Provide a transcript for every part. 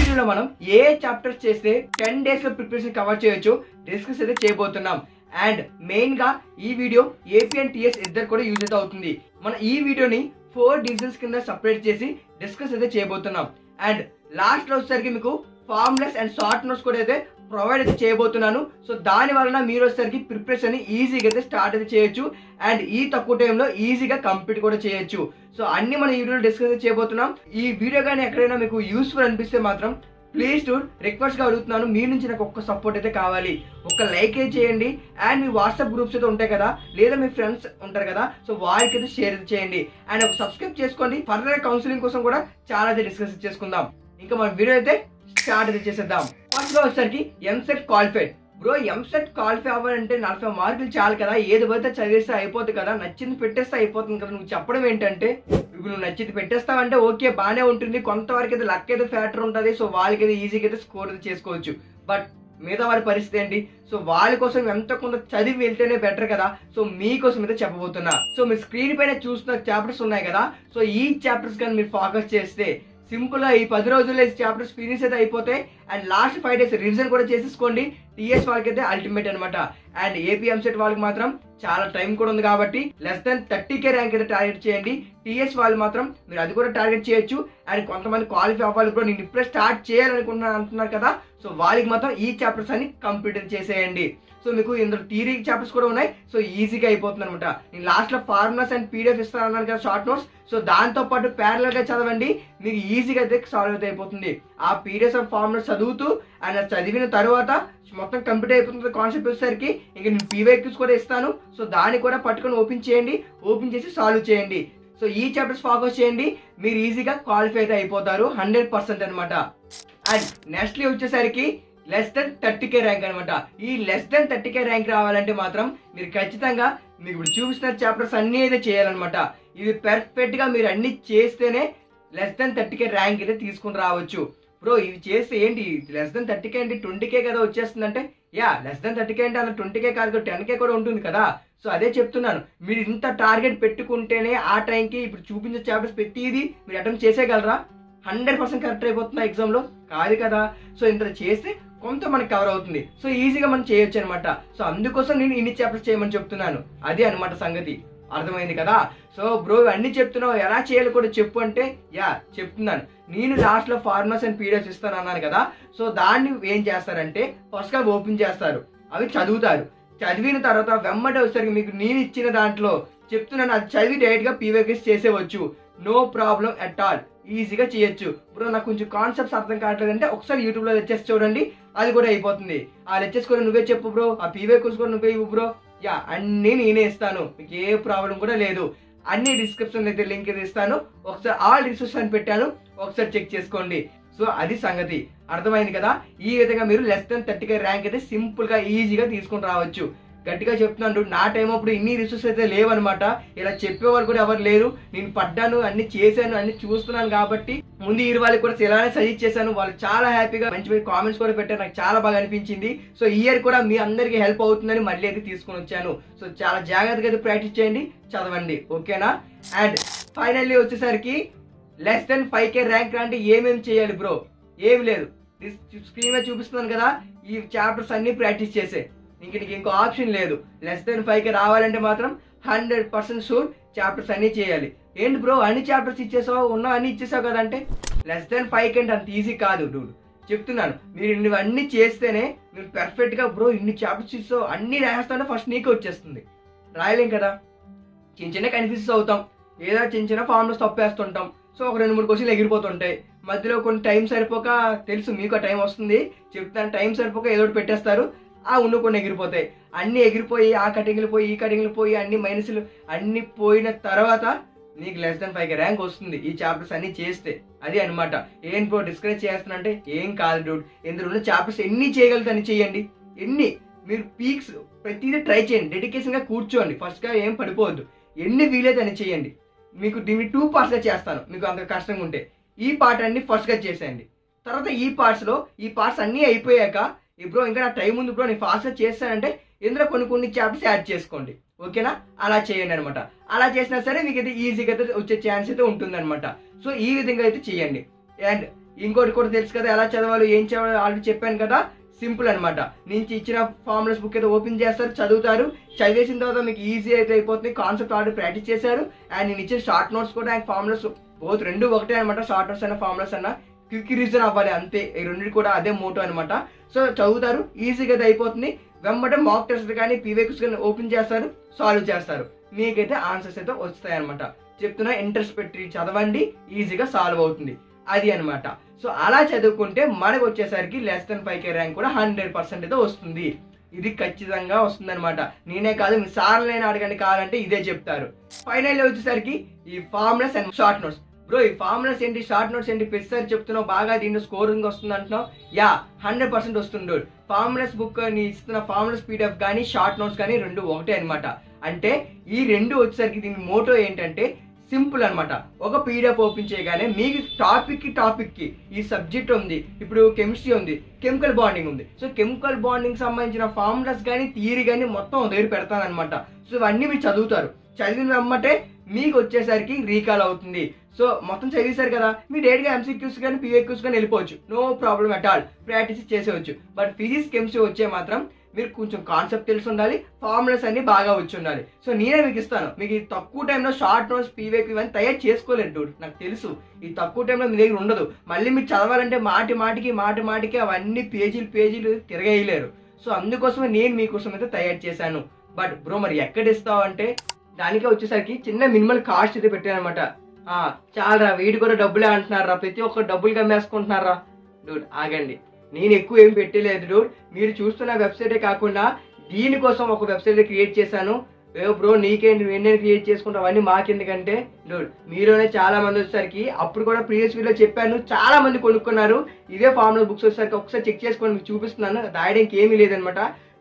వీడియోలో మనం ఏ చాప్టర్స్ చేస్తే 10 days లో ప్రిపరేషన్ కవర్ చేయొచ్చు డిస్కస్ అయితే చేయబోతున్నాం. అండ్ మెయిన్ గా ఈ వీడియో ఏపీ అండ్ టీఎస్ ఇద్దరు కూడా యూజ్ అయితే అవుతుంది. మన ఈ వీడియోని 4 డివిజన్స్ కింద సపరేట్ చేసి డిస్కస్ అయితే చేయబోతున్నాం. అండ్ లాస్ట్ లో వచ్చేసరికి మీకు ఫార్ములాస్ అండ్ షార్ట్ నోట్స్ కూడా అయితే ప్రొవైడ్ అయితే చేయబోతున్నాను. సో దాని వలన మీరు వచ్చేసరికి ప్రిపరేషన్ ఈజీగా అయితే స్టార్ట్ అయితే చేయొచ్చు అండ్ ఈ తక్కువ టైంలో ఈజీగా కంప్లీట్ కూడా చేయొచ్చు. సో అన్ని మన ఈ వీడియోలో డిస్కస్ అయితే చేయబోతున్నాం. ఈ వీడియో కానీ ఎక్కడైనా మీకు యూస్ఫుల్ అనిపిస్తే మాత్రం ప్లీజ్ టు రిక్వెస్ట్ గా అడుగుతున్నాను, మీ నుంచి నాకు ఒక్క సపోర్ట్ అయితే కావాలి. ఒక లైక్ అయితే చేయండి అండ్ మీ వాట్సాప్ గ్రూప్స్ అయితే ఉంటాయి కదా, లేదా మీ ఫ్రెండ్స్ ఉంటారు కదా, సో వారికి అయితే షేర్ అయితే చేయండి అండ్ ఒక సబ్స్క్రైబ్ చేసుకోండి. ఫర్దర్ కౌన్సిలింగ్ కోసం కూడా చాలా అయితే డిస్కస్ చేసుకుందాం. ఇంకా మన వీడియో అయితే స్టార్ట్ అయితే చేసేద్దాం. ఫస్ట్ లో వచ్చేసరికి EAMCET qualified. Bro EAMCET qualify అవ్వాలంటే 40 మార్కులు చాలు కదా, ఏది పడితే చదివేస్తే అయిపోతుంది కదా, నచ్చింది పెట్టేస్తే అయిపోతుంది కదా. నువ్వు చెప్పడం ఏంటంటే ఇప్పుడు నువ్వు నచ్చింది పెట్టేస్తావంటే ఓకే బాగానే ఉంటుంది, కొంతవరకు అయితే లక్ అయితే ఫ్యాక్టర్ ఉంటుంది. సో వాళ్ళకి అయితే ఈజీగా అయితే స్కోర్ అయితే చేసుకోవచ్చు. బట్ మిగతా వారి పరిస్థితి ఏంటి? సో వాళ్ళ కోసం ఎంత కొంత చదివి వెళ్తేనే బెటర్ కదా. సో మీకోసం అయితే చెప్పబోతున్నా. సో మీరు స్క్రీన్ పైన చూస్తున్న చాప్టర్స్ ఉన్నాయి కదా, సో ఈ చాప్టర్స్ కానీ మీరు ఫోకస్ చేస్తే సింపుల్ గా ఈ 10 రోజుల్లో ఈ చాప్టర్స్ ఫినిష్ అయితే అయిపోతాయి. అండ్ లాస్ట్ 5 days రివిజన్ కూడా చేసేసుకోండి. టీఎస్ వాళ్ళకి అయితే అల్టిమేట్ అనమాట. అండ్ ఏపీ ఎంసెట్ వాళ్ళకి మాత్రం చాలా టైం కూడా ఉంది కాబట్టి లెస్ దాన్ 30K ర్యాంక్ అయితే టార్గెట్ చేయండి. టీఎస్ వాళ్ళు మాత్రం మీరు అది కూడా టార్గెట్ చేయొచ్చు. అండ్ కొంతమంది క్వాలిఫై అవ్వాలి కూడా, నేను ఇప్పుడే స్టార్ట్ చేయాలనుకుంటున్నాను అంటున్నారు కదా, సో వాళ్ళకి మాత్రం ఈ చాప్టర్స్ అన్ని కంప్లీట్ చేసేయండి. సో మీకు ఇందులో థియరీ చాప్టర్స్ కూడా ఉన్నాయి, సో ఈజీగా అయిపోతుంది అనమాట. నేను లాస్ట్ లో ఫార్ములాస్ అండ్ పీడిఎఫ్ ఇస్తాను అన్నాను కదా షార్ట్ నోట్స్, సో దాంతో పాటు ప్యారలల్ గా చదవండి, మీకు ఈజీగా అయితే సాల్వ్ అయితే అయిపోతుంది. ఆ పీడిఎఫ్ అండ్ ఫార్ములాస్ చదువుతూ అండ్ చదివిన తర్వాత మొత్తం కంప్లీట్ అయిపోతుంది కాన్సెప్ట్ వచ్చేసరికి ఇంకా నేను పీవైక్యూస్ కూడా ఇస్తాను. సో దాన్ని కూడా పట్టుకొని ఓపెన్ చేయండి, ఓపెన్ చేసి సాల్వ్ చేయండి. సో ఈ చాప్టర్స్ ఫోకస్ చేయండి, మీరు ఈజీగా క్వాలిఫై అయితే అయిపోతారు 100% అనమాట. అండ్ నెక్స్ట్ వచ్చేసరికి లెస్ దెన్ 30K ర్యాంక్ అనమాట. ఈ లెస్ దెన్ 30K ర్యాంక్ రావాలంటే మాత్రం మీరు ఖచ్చితంగా మీకు ఇప్పుడు చూపిస్తున్న చాప్టర్స్ అన్ని అయితే చేయాలన్నమాట. ఇది పర్ఫెక్ట్ గా మీరు అన్ని చేస్తేనే లెస్ దెన్ 30K ర్యాంక్ అయితే తీసుకుని రావచ్చు. బ్రో ఇవి చేస్తే ఏంటి లెస్ దెన్ 30K అంటే 20K కదా వచ్చేస్తుందంటే, యా లెస్ దెన్ 30K అంటే అలా 20K కాదు 10K కూడా ఉంటుంది కదా. సో అదే చెప్తున్నాను, మీరు ఇంత టార్గెట్ పెట్టుకుంటేనే ఆ టైంకి ఇప్పుడు చూపించే చాప్టర్స్ ప్రతిదీ మీరు అటెంప్ట్ చేసేయగలరా? 100% కరెక్ట్ అయిపోతుందా ఎగ్జామ్ లో? కాదు కదా. సో ఇంత చేస్తే కొంత మనకి కవర్ అవుతుంది, సో ఈజీగా మనం చేయొచ్చు అనమాట. సో అందుకోసం నేను ఇన్ని చాప్టర్స్ చేయమని చెప్తున్నాను, అదే అనమాట సంగతి. అర్థమైంది కదా. సో బ్రో అన్ని చెప్తున్నావు, ఎలా చేయాలి కూడా చెప్పు అంటే యా చెప్తున్నాను. నేను లాస్ట్ లో ఫార్ములాస్ అండ్ పీడిఎఫ్ ఇస్తాను అన్నాను కదా, సో దాన్ని ఏం చేస్తారంటే ఫస్ట్ గా ఓపెన్ చేస్తారు, అవి చదువుతారు. చదివిన తర్వాత వెమ్మటే వచ్చేసరికి మీకు నేను ఇచ్చిన దాంట్లో చెప్తున్నాను, అది చదివి డైరెక్ట్ గా పీవైక్యూస్ చేసేవచ్చు, నో ప్రాబ్లం అట్ ఆల్, ఈజీగా చేయొచ్చు. బ్రో నాకు కొంచెం కాన్సెప్ట్స్ అర్థం కావట్లేదంటే ఒకసారి యూట్యూబ్ లో లెక్చర్స్ చూడండి, అది కూడా అయిపోతుంది. ఆ లెక్చర్స్ కూడా నువ్వే చెప్పు బ్రో, ఆ పీవైక్యూస్ కూడా నువ్వే ఇవ్వు బ్రో, యా అన్ని నేనే ఇస్తాను, మీకు ఏ ప్రాబ్లం కూడా లేదు. అన్ని డిస్క్రిప్షన్ అయితే లింక్ అయితే ఇస్తాను, ఒకసారి ఆల్ డిస్క్రిప్షన్ పెట్టాను, ఒకసారి చెక్ చేసుకోండి. సో అది సంగతి, అర్థమైంది కదా. ఈ విధంగా మీరు లెస్ దెన్ 30K ర్యాంక్ అయితే సింపుల్ గా ఈజీగా తీసుకుని రావచ్చు. గట్టిగా చెప్తున్నాను, నా టైం అప్పుడు ఇన్ని రిసోర్సెస్ అయితే లేవన్నమాట, ఇలా చెప్పేవాళ్ళు కూడా ఎవరు లేరు. నేను పడ్డాను, అన్ని చేశాను, అన్ని చూస్తున్నాను కాబట్టి ముందు ఈ వాళ్ళకి కూడా ఇలానే సజెస్ట్ చేశాను. వాళ్ళు చాలా హ్యాపీగా మంచి మంచి కామెంట్స్ కూడా పెట్టారు, నాకు చాలా బాగా అనిపించింది. సో ఈ ఇయర్ కూడా మీ అందరికీ హెల్ప్ అవుతుందని మళ్ళీ అయితే తీసుకొని వచ్చాను. సో చాలా జాగ్రత్తగా అయితే ప్రాక్టీస్ చేయండి, చదవండి, ఓకేనా. అండ్ ఫైనల్లీ వచ్చేసరికి లెస్ దెన్ 5K ర్యాంక్ అంటే ఏమేమి చేయాలి బ్రో? ఏమి లేదు, స్క్రీన్ మీద చూపిస్తున్నాను కదా, ఈ చాప్టర్స్ అన్ని ప్రాక్టీస్ చేసే, నీకు ఇంకో ఆప్షన్ లేదు. లెస్ దెన్ 5K రావాలంటే మాత్రం 100% షూర్ చాప్టర్స్ అన్ని చేయాలి. ఏంటి బ్రో అన్ని చాప్టర్స్ ఇచ్చేసావు, ఉన్నా అన్ని ఇచ్చేసావు కదా అంటే లెస్ దెన్ 5K అంటే అంత ఈజీ కాదు డూడ్, చెప్తున్నాను. మీరు ఇవన్నీ చేస్తేనే మీరు పర్ఫెక్ట్ గా బ్రో ఇన్ని చాప్టర్స్ ఇస్తావు అన్ని రాస్తానే ఫస్ట్ నీకే వచ్చేస్తుంది. రాయలేం కదా, చిన్న చిన్న కన్ఫ్యూజెస్ అవుతాం, ఏదో చిన్న చిన్న ఫార్ములాస్ తప్పేస్తుంటాం. సో ఒక 2-3 క్వశ్చన్లు ఎగిరిపోతుంటాయి, మధ్యలో కొన్ని టైం సరిపోక, తెలుసు మీకు ఆ టైం వస్తుంది చెప్తాను, టైం సరిపోక ఏదో ఒకటి పెట్టేస్తారు, ఆ ఉన్న కొన్ని ఎగిరిపోతాయి. అన్ని ఎగిరిపోయి ఆ కటింగ్లు పోయి ఈ కటింగ్లు పోయి అన్ని మైనస్లు అన్ని పోయిన తర్వాత నీకు లెస్ దెన్ 5K ర్యాంక్ వస్తుంది ఈ చాప్టర్స్ అన్ని చేస్తే. అది అనమాట. ఏం బ్రో డిస్కరేజ్ చేస్తానంటే ఏం కాదు డూడ్, ఇందులో ఉన్న చాప్టర్స్ ఎన్ని చేయగలిగితే అన్ని చేయండి. ఎన్ని మీరు పీక్స్ ప్రతిదీ ట్రై చేయండి, డెడికేషన్ గా కూర్చోండి, ఫస్ట్ గా ఏం పడిపోవద్దు, ఎన్ని వీలైతే అని చేయండి. మీకు దీన్ని 2 parts గా చేస్తాను, మీకు అంత కష్టంగా ఉంటే ఈ పార్ట్ అన్ని ఫస్ట్ గా చేసేయండి. తర్వాత ఈ పార్ట్స్ అన్ని అయిపోయాక బ్రో ఇంకా నా టైం ఉంది బ్రో నేను ఫాస్ట్ గా చేస్తానంటే ఇందులో కొన్ని చాప్టర్స్ యాడ్ చేసుకోండి, ఓకేనా. అలా చేయండి అనమాట. అలా చేసినా సరే మీకు అయితే ఈజీగా అయితే వచ్చే ఛాన్స్ అయితే ఉంటుంది అనమాట. సో ఈ విధంగా అయితే చేయండి. అండ్ ఇంకోటి కూడా తెలుసు కదా ఎలా చదవాలో ఏం చదవాలో ఆల్రెడీ చెప్పాను కదా. సింపుల్ అనమాట. నేను ఇచ్చిన ఫార్ములాస్ బుక్ అయితే ఓపెన్ చేస్తారు, చదువుతారు. చదివేసిన తర్వాత మీకు ఈజీ అయితే అయిపోతుంది. కాన్సెప్ట్ ఆల్రెడీ ప్రాక్టీస్ చేశారు. అండ్ నేను ఇచ్చిన షార్ట్ నోట్స్ కూడా అండ్ ఫార్ములాస్ బోత్ రెండు ఒకటే అనమాట. షార్ట్ నోట్స్ అన్న ఫార్ములాస్ అన్న క్విక్ రీజన్ అవ్వాలి అంతే. ఈ రెండు కూడా అదే మోటో అనమాట. సో చదువుతారు, ఈజీగా అయితే అయిపోతుంది. వెంబడే మాక్ టెస్ట్ కానీ పీవైక్యూస్ కానీ ఓపెన్ చేస్తారు, సాల్వ్ చేస్తారు. మీకైతే ఆన్సర్స్ అయితే వస్తాయి అనమాట. చెప్తున్నా, ఇంట్రెస్ట్ పెట్టి చదవండి, ఈజీగా సాల్వ్ అవుతుంది. అది అనమాట. సో అలా చదువుకుంటే మనకు వచ్చేసరికి <5K ర్యాంక్ కూడా 100% అయితే వస్తుంది. ఇది ఖచ్చితంగా వస్తుంది అనమాట. నేనే కాదు, మీ సార్లైనా అడగండి కావాలంటే ఇదే చెప్తారు. ఫైనల్ వచ్చేసరికి ఈ formulas and short notes. Bro ఈ ఫార్ములాస్ ఏంటి, షార్ట్ నోట్స్ ఏంటి, ప్రతిసారి చెప్తున్నావు బాగా దీంట్లో స్కోరింగ్ వస్తుంది అంటున్నావు. యా 100% వస్తుంది. ఫార్ములాస్ బుక్ ని ఇస్తున్న ఫార్ములాస్ పీడిఎఫ్ కానీ షార్ట్ నోట్స్ కానీ రెండు ఒకటే అనమాట. అంటే ఈ రెండు వచ్చేసరికి దీని మోటో ఏంటంటే సింపుల్ అనమాట. ఒక పీడిఎఫ్ ఓపెన్ చేయగానే మీకు టాపిక్ కి ఈ సబ్జెక్ట్ ఉంది, ఇప్పుడు కెమిస్ట్రీ ఉంది, కెమికల్ బాండింగ్ ఉంది. సో కెమికల్ బాండింగ్ సంబంధించిన ఫార్ములాస్ కానీ థియరీ కానీ మొత్తం దగ్గర పెడతాను అనమాట. సో ఇవన్నీ మీరు చదువుతారు. చదివిన వెంబటే మీకు వచ్చేసరికి రీకాల్ అవుతుంది. సో మొత్తం చదివేశారు కదా, మీరు డైరెక్ట్గా ఎంసీక్యూస్ కానీ పీవైక్యూస్ కానీ వెళ్ళిపోవచ్చు. No problem at all, practice చేసేవచ్చు. బట్ ఫిజిక్స్ కెమిస్ట్రీ వచ్చే మాత్రం మీరు కొంచెం కాన్సెప్ట్ తెలిసి ఉండాలి, ఫార్ములాస్ అన్ని బాగా వచ్చి ఉండాలి. సో నేనే మీకు ఇస్తాను. మీకు ఈ తక్కువ టైంలో షార్ట్ నోట్స్ పీవైక్యూ ఇవన్నీ తయారు చేసుకోలేదు డూడ్, నాకు తెలుసు. ఈ తక్కువ టైంలో మీ దగ్గర ఉండదు. మళ్ళీ మీరు చదవాలంటే మాటికి అవన్నీ పేజీలు తిరగేయలేరు. సో అందుకోసమే నేను మీకోసం అయితే తయారు చేశాను. బట్ బ్రో మరి ఎక్కడ ఇస్తావు అంటే దానికే వచ్చేసరికి చిన్న మినిమల్ కాస్ట్ అయితే పెట్టాను అనమాట. చాలరా, వీడి కూడా డబ్బులే అంటున్నారా, ప్రతి ఒక్కరు డబ్బులు కమ్మేసుకుంటున్నారా. డూడ్ ఆగండి, నేను ఎక్కువ ఏం పెట్టలేదు డూడ్. మీరు చూస్తున్న వెబ్సైటే కాకుండా దీనికోసం ఒక వెబ్సైట్ క్రియేట్ చేశాను. బ్రో నీకేంటి, నేను క్రియేట్ చేసుకుంటా, అవన్నీ మాకెందుకంటే డూడ్ మీలోనే చాలా మంది వచ్చేసరికి అప్పుడు కూడా ప్రీవియస్ వీడియో చెప్పాను, చాలా మంది కొనుక్కున్నారు. ఇదే ఫార్ములా బుక్స్ వచ్చేసరికి ఒకసారి చెక్ చేసుకొని మీకు చూపిస్తున్నాను. రాయడానికి ఏమీ లేదనమాట.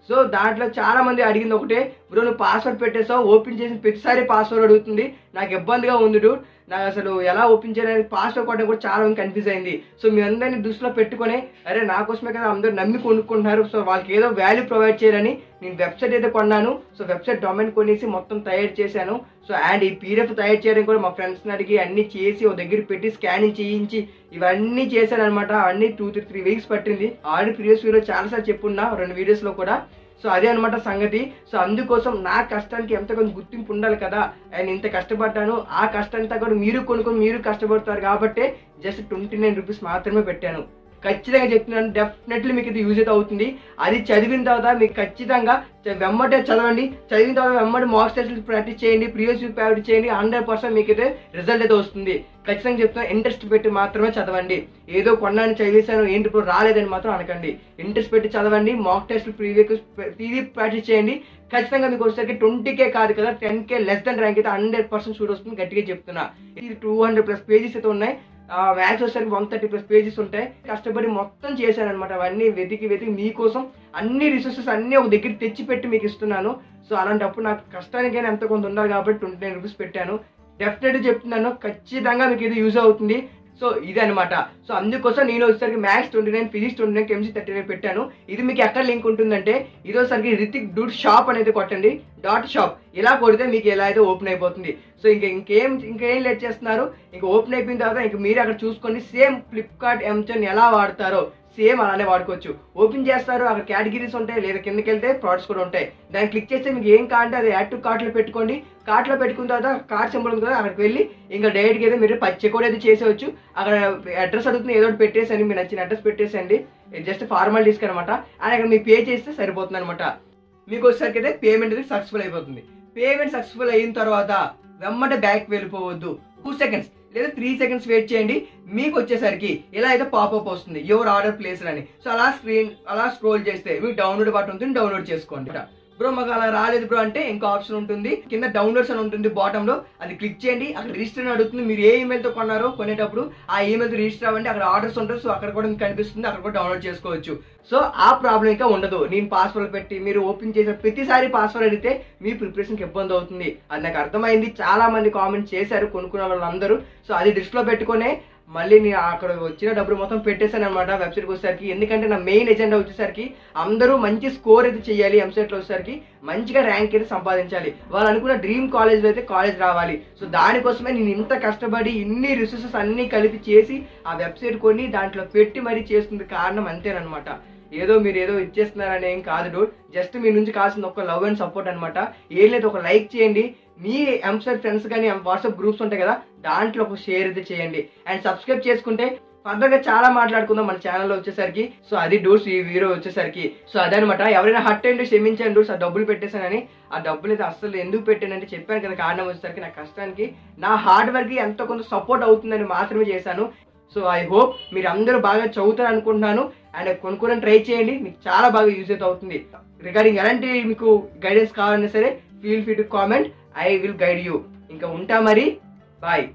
సో దాంట్లో చాలా మంది అడిగింది ఒకటే, బ్రో నువ్వు పాస్వర్డ్ పెట్టేసావు, ఓపెన్ చేసిన ప్రతిసారి పాస్వర్డ్ అడుగుతుంది, నాకు ఇబ్బందిగా ఉంది డూడ్, నాకు అసలు ఎలా ఓపెన్ చేయాలని పాస్వర్డ్ కొట్టడం కూడా చాలా మంది కన్ఫ్యూజ్ అయింది. సో మీ అందరినీ దృష్టిలో పెట్టుకొని అరే నా కోసమే కదా అందరూ నమ్మి కొనుక్కుంటున్నారు, సో వాళ్ళకి ఏదో వాల్యూ ప్రొవైడ్ చేయాలని నేను వెబ్సైట్ అయితే కొన్నాను. సో వెబ్సైట్ డొమైన్ కొనేసి మొత్తం తయారు చేశాను. సో అండ్ ఈ పీడిఎఫ్ తయారు చేయడం కూడా మా ఫ్రెండ్స్ని అడిగి అన్ని చేసి ఒక దగ్గర పెట్టి స్కానింగ్ చేయించి ఇవన్నీ చేశాను అనమాట. అవన్నీ 2-3 వీక్స్ పట్టింది. ఆల్రెడీ ప్రీవియస్ వీడియో చాలాసార్లు చెప్పున్నా, 2 వీడియోస్లో కూడా. సో అదే అనమాట సంగతి. సో అందుకోసం నా కష్టానికి ఎంత కొంచెం గుర్తింపు ఉండాలి కదా, అండ్ ఇంత కష్టపడ్డాను, ఆ కష్టంతా కూడా మీరు కొనుక్కొని మీరు కష్టపడతారు కాబట్టి జస్ట్ 29 రూపీస్ మాత్రమే పెట్టాను. ఖచ్చితంగా చెప్తున్నాను, డెఫినెట్లీ మీకు ఇది యూజ్ అయితే అవుతుంది. అది చదివిన తర్వాత మీకు ఖచ్చితంగా వెమ్మటే చదవండి, చదివిన తర్వాత వెమ్మటి మాక్ టెస్ట్లు ప్రాక్టీస్ చేయండి, ప్రీవియస్ వీక్ ప్రాక్టీస్ చేయండి, 100% మీకు అయితే రిజల్ట్ అయితే వస్తుంది. ఖచ్చితంగా చెప్తున్నాను, ఇంట్రెస్ట్ పెట్టి మాత్రమే చదవండి. ఏదో కొన్నాను చదివేశాను ఏంటి ఇప్పుడు రాలేదని మాత్రం అనకండి. ఇంట్రెస్ట్ పెట్టి చదవండి, మాక్ టెస్ట్లు ప్రీవియస్ ప్రాక్టీస్ చేయండి. ఖచ్చితంగా మీకు వచ్చేసరికి 20K కాదు కదా, 10K < ర్యాంక్ అయితే 100% షూట్ వస్తుంది. గట్టిగా చెప్తున్నా. ఇది 200+ పేజెస్ అయితే ఉన్నాయి. మ్యాథ్స్ వచ్చేసరికి 130+ పేజెస్ ఉంటాయి. కష్టపడి మొత్తం చేశాను అనమాట. అవన్నీ వెతికి మీకోసం అన్ని రిసోర్సెస్ అన్నీ ఒక దగ్గర తెచ్చి పెట్టి మీకు ఇస్తున్నాను. సో అలాంటప్పుడు నాకు కష్టానికైనా ఎంత కొంత ఉండాలి కాబట్టి 29 రూపీస్ పెట్టాను. డెఫినెట్గా చెప్తున్నాను, ఖచ్చితంగా మీకు ఇది యూజ్ అవుతుంది. సో ఇది అనమాట. సో అందుకోసం నేను వచ్చేసరికి మ్యాథ్స్ 29, ఫిజిక్స్ 29, కెమిస్ట్రీ 39 పెట్టాను. ఇది మీకు ఎక్కడ లింక్ ఉంటుందంటే ఇది వచ్చేసరికి రితిక్ డూడ్ షాప్ అనేది కొట్టండి, .shop. ఇలా కొడితే మీకు ఎలా అయితే ఓపెన్ అయిపోతుంది. సో ఇంకేం లేట్ చేస్తున్నారు, ఇంకా ఓపెన్ అయిపోయిన తర్వాత ఇంక మీరు అక్కడ చూసుకోండి. సేమ్ ఫ్లిప్కార్ట్, అమెజాన్ ఎలా వాడతారో సేమ్ అలానే వాడుకోవచ్చు. ఓపెన్ చేస్తారు, అక్కడ కేటగిరీస్ ఉంటాయి, లేదా కిందకి వెళ్తే ప్రోడక్ట్స్ కూడా ఉంటాయి. దాన్ని క్లిక్ చేస్తే మీకు ఏం కావాలంటే అది యాడ్ టు కార్ట్లో పెట్టుకోండి. కార్ట్లో పెట్టుకున్న తర్వాత కార్ట్ సింబల్ ఉంది కదా, అక్కడికి వెళ్ళి ఇంకా డైరెక్ట్గా అయితే మీరు చెక్ కూడా అయితే చేసేవచ్చు. అక్కడ అడ్రస్ అడుగుతుంది, ఏదో ఒకటి పెట్టేసండి, మీరు నచ్చిన అడ్రస్ పెట్టేసండి. జస్ట్ ఫార్మాలిటీస్కి అనమాట. అండ్ అక్కడ మీరు పే చేస్తే సరిపోతుంది అనమాట. మీకు వచ్చేసరికి అయితే పేమెంట్ అయితే సక్సెస్ఫుల్ అయిపోతుంది. పేమెంట్ సక్సెస్ఫుల్ అయిన తర్వాత వెమ్మటే బ్యాక్ వెళ్ళిపోవద్దు. 2 సెకండ్స్ లేదా 3 సెకండ్స్ వెయిట్ చేయండి. మీకు వచ్చేసరికి ఇలా అయితే పాపప్ వస్తుంది, యువర్ ఆర్డర్ ప్లేస్ అని. సో అలా స్క్రోల్ చేస్తే మీకు డౌన్లోడ్ బటన్ ఉంటుంది, డౌన్లోడ్ చేసుకోండి. బ్రో మాకు అలా రాలేదు బ్రో అంటే ఇంకో ఆప్షన్ ఉంటుంది, కింద డౌన్లోడ్స్ అని ఉంటుంది బాటంలో, అది క్లిక్ చేయండి. అక్కడ రిజిస్టర్ అడుగుతుంది, మీరు ఏ ఈమెయిల్తో కొన్నారో కొనేటప్పుడు ఆ ఈమెయిల్తో రిజిస్టర్ అవ్వండి. అక్కడ ఆర్డర్స్ ఉంటుంది, సో అక్కడ కూడా మీకు కనిపిస్తుంది, అక్కడ కూడా డౌన్లోడ్ చేసుకోవచ్చు. సో ఆ ప్రాబ్లం ఇంకా ఉండదు. నేను పాస్వర్డ్ పెట్టి మీరు ఓపెన్ చేసిన ప్రతిసారి పాస్వర్డ్ అడిగితే మీ ప్రిపరేషన్కి ఇబ్బంది అవుతుంది. అది నాకు అర్థమైంది, చాలా మంది కామెంట్ చేశారు కొనుక్కున్న వాళ్ళందరూ. సో అది దృష్టిలో పెట్టుకునే మళ్ళీ నేను అక్కడ వచ్చిన డబ్బులు మొత్తం పెట్టేశాను అనమాట వెబ్సైట్కి వచ్చేసరికి. ఎందుకంటే నా మెయిన్ ఎజెండా వచ్చేసరికి అందరూ మంచి స్కోర్ అయితే చేయాలి, ఎంసెట్లో వచ్చేసరికి మంచిగా ర్యాంక్ అయితే సంపాదించాలి, వాళ్ళు అనుకున్న డ్రీమ్ కాలేజ్లో అయితే కాలేజ్ రావాలి. సో దానికోసమే నేను ఇంత కష్టపడి ఇన్ని రిసోర్సెస్ అన్నీ కలిపి చేసి ఆ వెబ్సైట్ కొని దాంట్లో పెట్టి మరీ చేస్తుంది కారణం అంతేనమాట. మీరు ఏదో ఇచ్చేస్తున్నారని ఏం కాదు డూడ్, జస్ట్ మీ నుంచి కావాల్సిన ఒక లవ్ అండ్ సపోర్ట్ అనమాట. ఏం లేదు, ఒక లైక్ చేయండి, మీ ఎంసెట్ ఫ్రెండ్స్ కానీ వాట్సాప్ గ్రూప్స్ ఉంటాయి కదా దాంట్లో ఒక షేర్ అయితే చేయండి, అండ్ సబ్స్క్రైబ్ చేసుకుంటే ఫర్దర్గా చాలా మాట్లాడుకుందాం మన ఛానల్లో వచ్చేసరికి. సో అది డూడ్స్ ఈ వీడియో వచ్చేసరికి. సో అదనమాట, ఎవరైనా హర్ట్ అయ్యండి క్షమించండి డూడ్స్, ఆ డబ్బులు పెట్టేశానని. ఆ డబ్బులు అయితే అస్సలు ఎందుకు పెట్టానంటే చెప్పాను కదా కారణం వచ్చేసరికి నా కష్టానికి నా హార్డ్ వర్క్కి ఎంతో కొంత సపోర్ట్ అవుతుందని మాత్రమే చేశాను. సో ఐ హోప్ మీరు అందరూ బాగా చదువుతారు అనుకుంటున్నాను, అండ్ కొనుక్కోవడం ట్రై చేయండి, మీకు చాలా బాగా యూజ్ అయితే అవుతుంది. రిగార్డింగ్ ఎలాంటి మీకు గైడెన్స్ కావాలన్నా సరే feel free to comment, I will guide you. ఇంకా ఉంటా మరి, బాయ్.